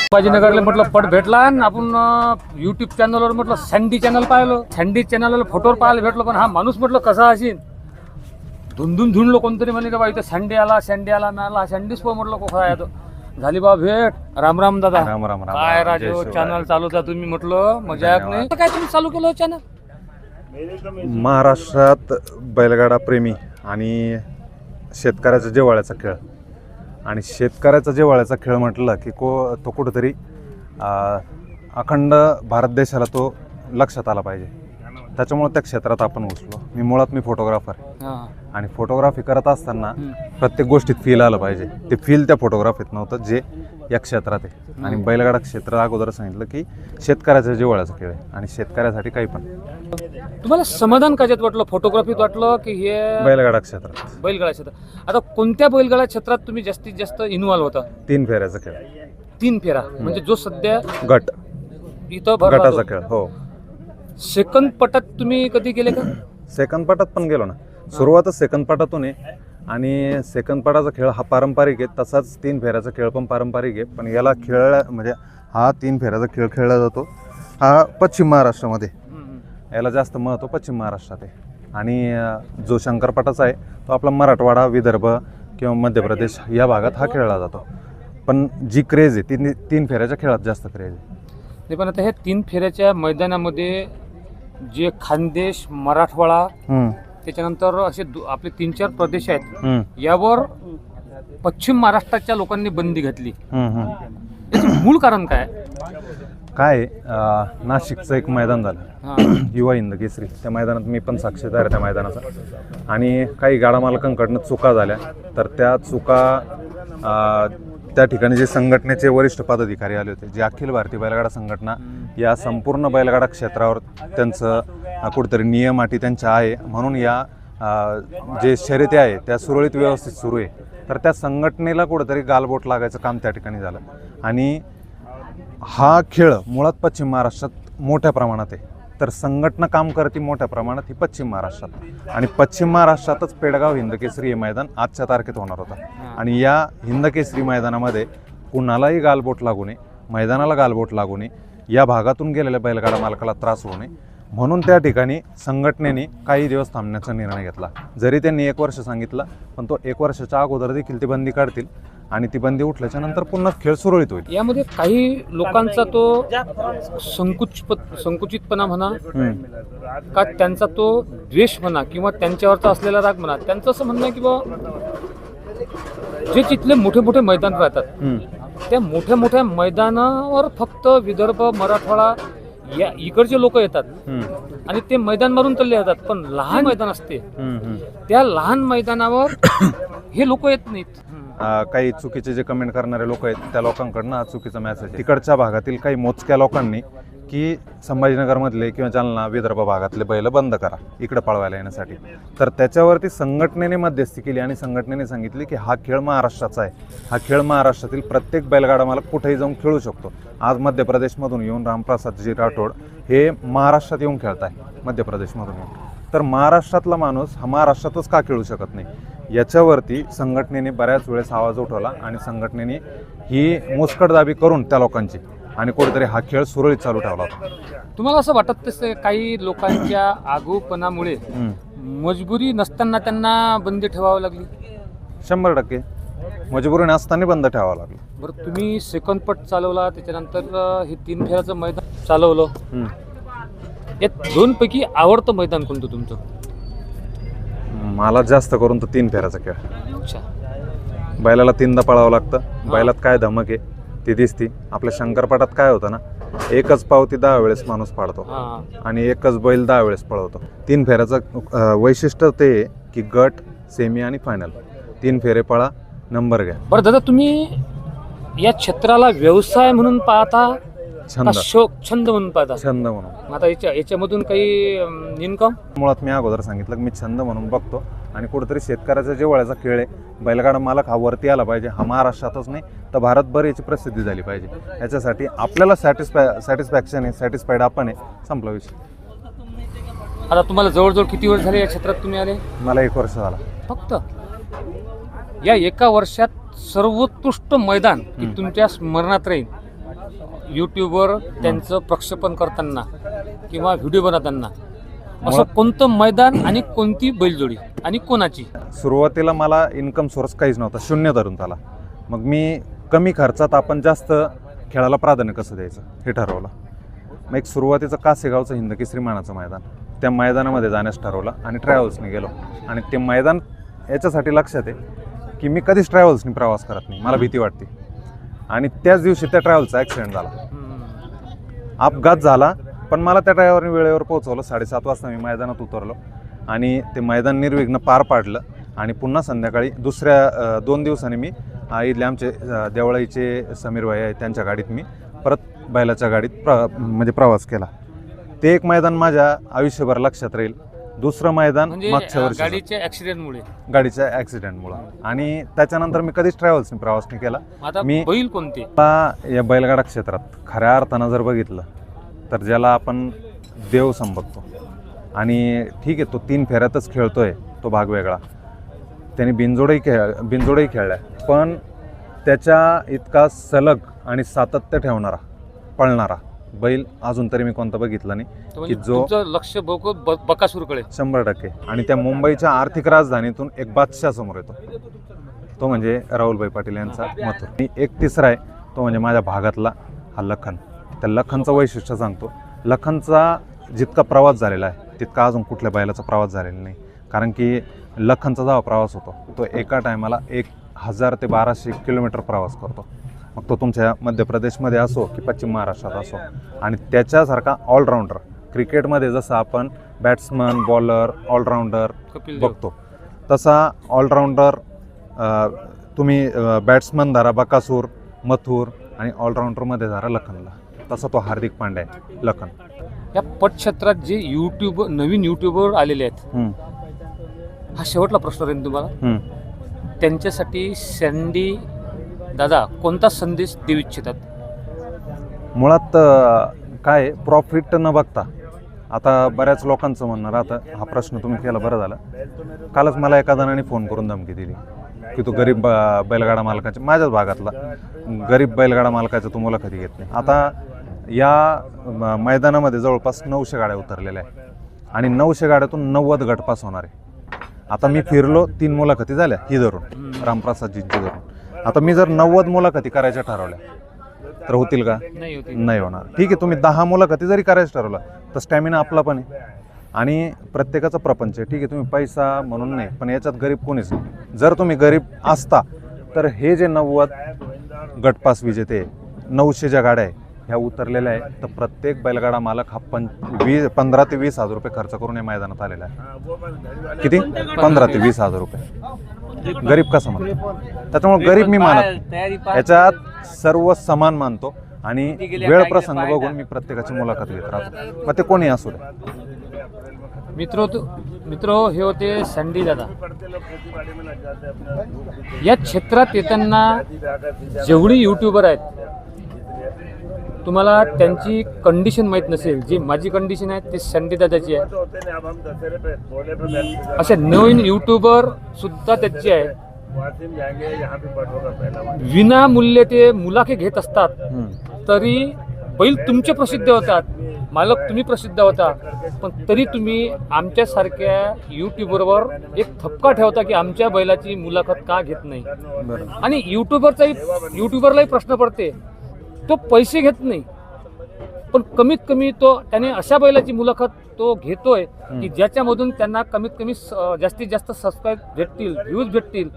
संभाजीनगरला म्हटलं पट भेटला आणि आपण युट्यूब चॅनलवर म्हटलं सँडी चॅनल पाहिलं. सँडी चॅनलवर फोटोवर पाहायला भेटलो, पण हा माणूस म्हटलं कसा असेल धुंदून धुंडलो. कोणतरी म्हणे का बा इथं सँडी आला मिळाला सँडीच पण म्हटलं कोखा आहे तो. झाली बा भेट. राम राम दादा. राम राम राम. काय राजो चॅनल चालवता तुम्ही म्हटलं मजाक नाही काय तुम्ही चालू केलं चॅनल? महाराष्ट्रात बैलगाडा प्रेमी आणि शेतकऱ्याचा जिव्हाळ्याचा खेळ आणि शेतकऱ्याचा जिव्हाळ्याचा खेळ म्हटलं की तो कुठंतरी अखंड भारत देशाला तो लक्षात आला पाहिजे. त्याच्यामुळे त्या क्षेत्रात आपण घुसलो. मी फोटोग्राफर आणि फोटोग्राफी करत असताना प्रत्येक गोष्टीत फील आलं पाहिजे. ते फील त्या फोटोग्राफीत नव्हतं जे या क्षेत्रात आहे. आणि बैलगाडा क्षेत्र अगोदर सांगितलं की शेतकऱ्याचा जिव्हाळ्याचा खेळ आहे आणि शेतकऱ्यासाठी काही पण. तुम्हाला समाधान कशात वाटलं? फोटोग्राफीत वाटलं की हे बैलगाडा क्षेत्रात? बैलगाडा क्षेत्र. आता कोणत्या बैलगाडा क्षेत्रात तुम्ही जास्तीत जास्त इन्व्हॉल्व होता? 3 फेऱ्याचा खेळ. 3 फेरा म्हणजे जो सध्या गट इथं गटाचा खेळ. हो. सेकंड पटात तुम्ही कधी गेले का? सेकंड पटात पण गेलो ना. सुरुवातच सेकंड पटातून आहे आणि सेकंड पटाचा खेळ हा पारंपरिक आहे. तसाच 3 फेऱ्याचा खेळ पण पारंपरिक आहे. पण याला म्हणजे हा 3 फेऱ्याचा खेळ खेळला जातो हा पश्चिम महाराष्ट्रामध्ये. याला जास्त महत्त्व पश्चिम महाराष्ट्रात आहे. आणि जो शंकरपटाचा आहे तो आपला मराठवाडा, विदर्भ किंवा मध्य प्रदेश या भागात हा खेळला जातो. पण जी क्रेज आहे ती 3 फेऱ्याच्या खेळात जास्त क्रेज आहे. नाही, पण आता ह्या 3 फेऱ्याच्या मैदानामध्ये जे खानदेश, मराठवाडा, त्याच्यानंतर असे आपले 3-4 प्रदेश आहेत, यावर पश्चिम महाराष्ट्राच्या लोकांनी बंदी घातली. याचं मूळ कारण काय? नाशिकचं एक मैदान झालं युवा हिंद केसरी. त्या मैदानात मी पण साक्षीदार आहे त्या मैदानाचा. आणि काही गाडा मालकांकडनं चुका झाल्या. तर त्या चुका त्या ठिकाणी जे संघटनेचे वरिष्ठ पदाधिकारी आले होते, जे अखिल भारतीय बैलगाडा संघटना या संपूर्ण बैलगाडा क्षेत्रावर त्यांचं कुठेतरी नियम अटी त्यांच्या आहे. म्हणून या जे शर्यती आहे त्या सुरळीत व्यवस्थित सुरू आहे. तर त्या संघटनेला कुठेतरी गालबोट लागायचं काम त्या ठिकाणी झालं. आणि हा खेळ मुळात पश्चिम महाराष्ट्रात मोठ्या प्रमाणात आहे. तर संघटना काम करते मोठ्या प्रमाणात ही पश्चिम महाराष्ट्रात. आणि पश्चिम महाराष्ट्रातच पेडगाव हिंदकेसरी हे मैदान आजच्या तारखेत होणार होता. आणि या हिंदकेसरी मैदानामध्ये कुणालाही गालबोट लागू नये, मैदानाला गालबोट लागू नये, या भागातून गेलेल्या बैलगाडा मालकाला त्रास होऊ नये म्हणून त्या ठिकाणी संघटनेने काही दिवस थांबण्याचा निर्णय घेतला. जरी त्यांनी 1 वर्ष सांगितलं पण तो 1 वर्षाच्या अगोदर देखील ती बंदी काढतील आणि ती बंदी उठल्याच्या नंतर पुन्हा खेळ सुरळीत होईल. यामध्ये काही लोकांचा तो संकुचितपणा म्हणा का त्यांचा तो द्वेष म्हणा किंवा त्यांच्यावरचा असलेला राग म्हणा, त्यांचं असं म्हणणं आहे की बाबा जे तिथले मोठे मोठे मैदान राहतात त्या मोठ्या मोठ्या मैदानावर फक्त विदर्भ, मराठवाडा या इकडचे लोक येतात आणि ते मैदान मारून चालले जातात. पण लहान मैदान असते त्या लहान मैदानावर हे लोक येत नाहीत. काही चुकीचे जे कमेंट करणारे लोक आहेत त्या लोकांकडनं हा चुकीचा मॅसेज आहे. तिकडच्या भागातील काही मोजक्या लोकांनी की संभाजीनगरमधले किंवा जालना, विदर्भ भागातले बैल बंद करा इकडे पळवायला येण्यासाठी. तर त्याच्यावरती संघटनेने मध्यस्थी केली आणि संघटनेने सांगितले की हा खेळ महाराष्ट्राचा आहे. हा खेळ महाराष्ट्रातील प्रत्येक बैलगाडा मालक कुठेही जाऊन खेळू शकतो. आज मध्य प्रदेशमधून येऊन रामप्रसादजी राठोड हे महाराष्ट्रात येऊन खेळत आहे मध्य प्रदेशमधून येऊन. तर महाराष्ट्रातला माणूस हा महाराष्ट्रातच का खेळू शकत नाही याच्यावरती संघटनेने बऱ्याच वेळेस आवाज उठवला आणि संघटनेने ही मुस्कटदाबी करून त्या लोकांची आणि कुठेतरी हा खेळ सुरळीत चालू ठेवला होता. तुम्हाला असं वाटत तसं काही लोकांच्या आगूपणामुळे मजबुरी नसताना त्यांना बंदी ठेवावी लागली? 100% मजबुरी नसताना बंद ठेवावं लागलं. बरं, तुम्ही सेकंड पट चालवला, त्याच्यानंतर हे 3 फेऱ्याचं मैदान चालवलं. या 2 पैकी आवडतं मैदान कोणतं तुमचं? मला जास्त करून तर 3 फेऱ्याचा खेळ. अच्छा. बैलाला 3दा पळावं लागतं. बैलात काय धमक आहे ती दिसती. आपल्या शंकरपटात काय होतं ना, एकच पावती 10 वेळेस माणूस पाडतो आणि एकच बैल 10 वेळेस पळवतो. 3 फेऱ्याचं वैशिष्ट्य ते की गट, सेमी आणि फायनल 3 फेरे पळा, नंबर घ्या. बरं दादा, तुम्ही या क्षेत्राला व्यवसाय म्हणून पाहता, शौक, छंद म्हणून पाहता? छंद म्हणून. आता याच्यामधून काही इन्कम? मुळात मी अगोदर सांगितलं की मी छंद म्हणून बघतो आणि कुठेतरी शेतकऱ्याचा जिव्हाळ्याचा खेळ आहे. बैलगाडा मालक हा वरती आला पाहिजे. हा महाराष्ट्रातच नाही तर भारतभर याची प्रसिद्धी झाली पाहिजे. याच्यासाठी आपल्याला सॅटिस्फॅक्शन आहे, सॅटिस्फाईड आपण आहे, संपला विषय. आता तुम्हाला जवळजवळ किती वर्ष झाले या क्षेत्रात तुम्ही आले? मला 1 वर्ष झाला फक्त. या 1 वर्षात सर्वोत्कृष्ट मैदान की तुमच्या स्मरणात राहील यूट्यूबवर त्यांचं प्रक्षेपण करताना किंवा व्हिडिओ बनवताना असं कोणतं मैदान आणि कोणती बैलजोडी आणि कोणाची? सुरुवातीला मला इन्कम सोर्स काहीच नव्हता, शून्य धरून त्याला. मग मी कमी खर्चात आपण जास्त खेळाला प्राधान्य कसं द्यायचं हे ठरवलं. मग एक सुरुवातीचं कासेगावचं हिंदकेसरी मानाचं मैदान, त्या मैदानामध्ये जाण्यास ठरवलं आणि ट्रॅव्हल्सने गेलो. आणि ते मैदान याच्यासाठी लक्षात आहे की मी कधीच ट्रॅव्हल्सनी प्रवास करत नाही, मला भीती वाटते. आणि त्याच दिवशी त्या ट्रॅव्हल्सचा ॲक्सिडेंट झाला, अपघात झाला. पण मला त्या ड्रायव्हरने वेळेवर पोहोचवलं. 7:30 वाजता मी मैदानात उतरलो आणि ते मैदान निर्विघ्न पार पाडलं. आणि पुन्हा संध्याकाळी दुसऱ्या 2 दिवसांनी मी इथले आमचे देवळाईचे समीर भाई आहे त्यांच्या गाडीत मी परत बैलाच्या गाडीत म्हणजे प्रवास केला. ते एक मैदान माझ्या आयुष्यभर लक्षात राहील. दुसरं मैदान मागच्या वर्षी गाडीच्या ॲक्सिडेंटमुळे. आणि त्याच्यानंतर मी कधीच ट्रॅव्हल्सने प्रवास नाही केला. मी बैल कोणते या बैलगाडा क्षेत्रात खऱ्या अर्थानं जर बघितलं तर ज्याला आपण देव संबोधतो. आणि ठीक आहे, तो 3 फेऱ्यातच खेळतोय, तो भाग वेगळा. त्याने बिनजोडही खेळलाय, पण त्याच्या इतका सलग आणि सातत्य ठेवणारा पळणारा बैल अजून तरी मी कोणता बघितला नाही की जो लक्ष बकासूरकडे 100%. आणि त्या मुंबईच्या आर्थिक राजधानीतून एक बादशाह समोर येतो, तो म्हणजे राहुलभाई पाटील यांचा मथुर. आणि एक तिसरा आहे, तो म्हणजे माझ्या भागातला हा लखन. त्या लखनचं वैशिष्ट्य सांगतो. लखनचा जितका प्रवास झालेला आहे तितका अजून कुठल्या बैलाचा प्रवास झालेला नाही. कारण की लखनचा जेव्हा प्रवास होतो तो एका टायमाला 1000 ते 1200 किलोमीटर प्रवास करतो. मग तो तुमच्या मध्य प्रदेशमध्ये असो की पश्चिम महाराष्ट्रात असो. आणि त्याच्यासारखा ऑलराऊंडर क्रिकेटमध्ये जसं आपण बॅट्समन बॉलर ऑलराऊंडर बघतो तसा ऑलराऊंडर तुम्ही बॅट्समन धरा बकासूर मथुर आणि ऑलराऊंडरमध्ये धरा लखनला. तसा तो हार्दिक पांड्या आहे लखन. या पटक्षेत्रात जे नवीन यूट्यूबर आलेले आहेत, हा शेवटला प्रश्न राहील तुम्हाला. त्यांच्यासाठी सँडी दादा कोणता संदेश देऊ इच्छितात? मुळात काय प्रॉफिट न बघता, आता बऱ्याच लोकांचं म्हणणं राहतं, हा प्रश्न तुम्ही केला बरं झालं. कालच मला एका जणाने फोन करून धमकी दिली की तू गरीब बैलगाडा मालकाच्या, माझ्याच भागातला गरीब बैलगाडा मालकाच्या तू मुलाखती घेत नाही. आता या मैदानामध्ये जवळपास 900 गाड्या उतरलेल्या आहे आणि 900 गाड्यातून 90 गटपास होणार आहे. आता मी फिरलो, 3 मुलाखती झाल्या ही धरून रामप्रसादजींची धरून. आता मी जर 90 मुलाखती करायच्या ठरवल्या तर होतील का? नाही होणार. ठीक आहे, तुम्ही 10 मुलाखती जरी करायचं ठरवलं तर स्टॅमिना आपला पण आहे आणि प्रत्येकाचा प्रपंच आहे. ठीक आहे, तुम्ही पैसा म्हणून नाही, पण याच्यात गरीब कोणीच नाही. जर तुम्ही गरीब असता तर हे जे 90 गटपास विजेते 900 ज्या गाड्या आहे ह्या उतरलेल्या आहे, तर प्रत्येक बैलगाडा मालक हा 15 ते 20 हजार रुपये खर्च करून या मैदानात आलेला आहे. किती? 15 ते 20 हजार रुपये. गरीब कसा म्हणतो? त्याच्यामुळे गरीब मी मानत, याच्यात सर्व समान मानतो आणि वेळ प्रसंग बघून मी प्रत्येकाची मुलाखत घेत राहतो, मग ते कोणी असू दे. मित्र हे होते सँडी दादा. या क्षेत्रात येताना जेवढी यूट्यूबर आहेत तुम्हाला त्यांची कंडिशन माहीत नसेल. जी माझी कंडिशन आहे ते सँडी दादाची आहे. असे नवीन यूट्यूबर सुद्धा त्याची आहे. विनामूल्य ते मुलाखत घेत असतात, तरी बैल तुमचे प्रसिद्ध होतात, मालक तुम्ही प्रसिद्ध होता, पण तरी तुम्ही आमच्यासारख्या यूट्यूबरवर एक थपका ठेवता की आमच्या बैलाची मुलाखत का घेत नाही. आणि यूट्यूबरलाही प्रश्न पडते, तो पैसे घेत नाही पण कमीत कमी त्याने अशा बैलाची मुलाखत तो घेतोय की ज्याच्यामधून त्यांना कमीत कमी जास्तीत जास्त सबस्क्राईब भेटतील, व्ह्यूज भेटतील.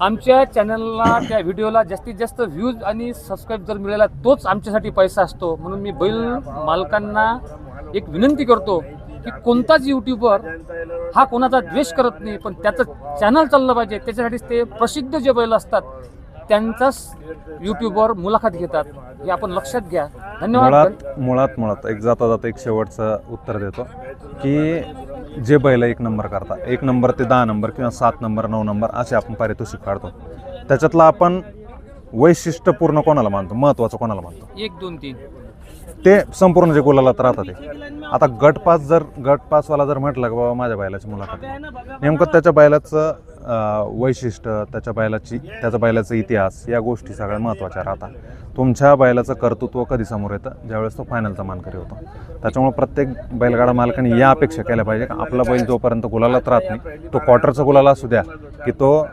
आमच्या चॅनलला त्या व्हिडिओला जास्तीत जास्त व्ह्यूज आणि सबस्क्राईब जर मिळाला तोच आमच्यासाठी पैसा असतो. म्हणून मी बैल मालकांना एक विनंती करतो की कोणताच यूट्यूबर हा कोणाचा द्वेष करत नाही, पण त्याचं चॅनल चाललं पाहिजे. त्याच्यासाठीच ते प्रसिद्ध जे बैल असतात त्यांचाच यूट्यूबवर मुलाखत घेतात, हे आपण लक्षात घ्या. धन्यवाद. मुळात एक जाता एक शेवटचं उत्तर देतो की जे बैल 1 नंबर करतात, 1 नंबर ते 10 नंबर किंवा 7 नंबर 9 नंबर असे आपण पारितोषिक काढतो. त्याच्यातला आपण वैशिष्ट्यपूर्ण कोणाला मानतो, महत्त्वाचं कोणाला मानतो? 1 2 3 ते संपूर्ण जे गुलालात राहतात ते. आता गटपासवाला जर म्हटलं की बाबा माझ्या बैलाची मुलाखत, नेमकं त्याच्या बैलाचं वैशिष्ट्य, त्याच्या बैलाचा इतिहास, या गोष्टी सगळ्या महत्त्वाच्या राहतात. तुमच्या बैलाचं कर्तृत्व कधी समोर येतं, ज्यावेळेस तो फायनलचा मानकरी होतो. त्याच्यामुळे प्रत्येक बैलगाडा मालकाने या अपेक्षा केल्या पाहिजे की आपला बैल जोपर्यंत गुलालात राहत नाही, तो क्वार्टरचा गुलाल असू द्या की तो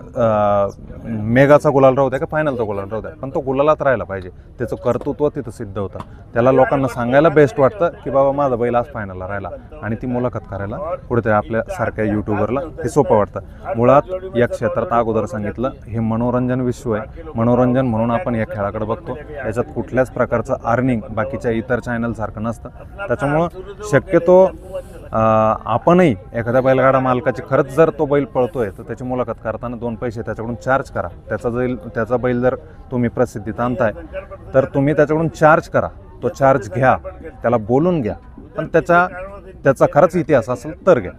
मेगाचा गुलाल राहू द्या की फायनलचा गुलाल राहू द्या, पण तो गुलालात राहायला पाहिजे. त्याचं कर्तृत्व तिथं सिद्ध होतं. त्याला लोकांना सांगायला बेस्ट वाटतं की बाबा माझा बैल आज फायनलला राहिला, आणि ती मुलाखत करायला कुठेतरी आपल्यासारख्या यूट्यूबरला हे सोपं वाटतं. मुळात या क्षेत्रात अगोदर सांगितलं, हे मनोरंजन विश्व आहे. मनोरंजन म्हणून आपण या खेळाकडे बघतो. याच्यात कुठल्याच प्रकारचं अर्निंग बाकीच्या इतर चॅनलसारखं नसतं. त्याच्यामुळं शक्यतो आपणही एखाद्या बैलगाडा मालकाची खरंच जर तो बैल पळतोय तर त्याची मुलाखत करताना 2 पैसे त्याच्याकडून चार्ज करा. त्याचा बैल जर तुम्ही प्रसिद्धीत आणताय तर तुम्ही त्याच्याकडून चार्ज करा, तो चार्ज घ्या, त्याला बोलून घ्या, पण त्याचा खरंच इतिहास असेल तर घ्या.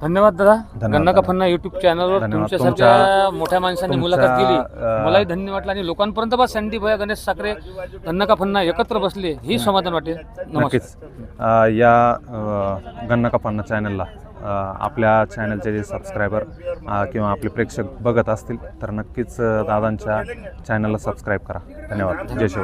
धन्यवाद दादा. धन्यवाद गन्ना का दादा. फन्ना युट्यूब चॅनलवर धन्यवाद. तुमच्यासारख्या मोठ्या माणसांनी मुलाखत केली, तुमच्या, मलाही धन्य वाटलं. आणि लोकांपर्यंत बा संदीप भैया, गणेश साखरे, गन्ना का फन्ना एकत्र बसले, ही समाधान वाटेल. नमस्कार. नक्कीच या गन्ना का फन्ना चॅनलला आपल्या चॅनलचे जे सबस्क्रायबर किंवा आपले प्रेक्षक बघत असतील तर नक्कीच दादांच्या चॅनलला सबस्क्राईब करा. धन्यवाद. जय शिवराय.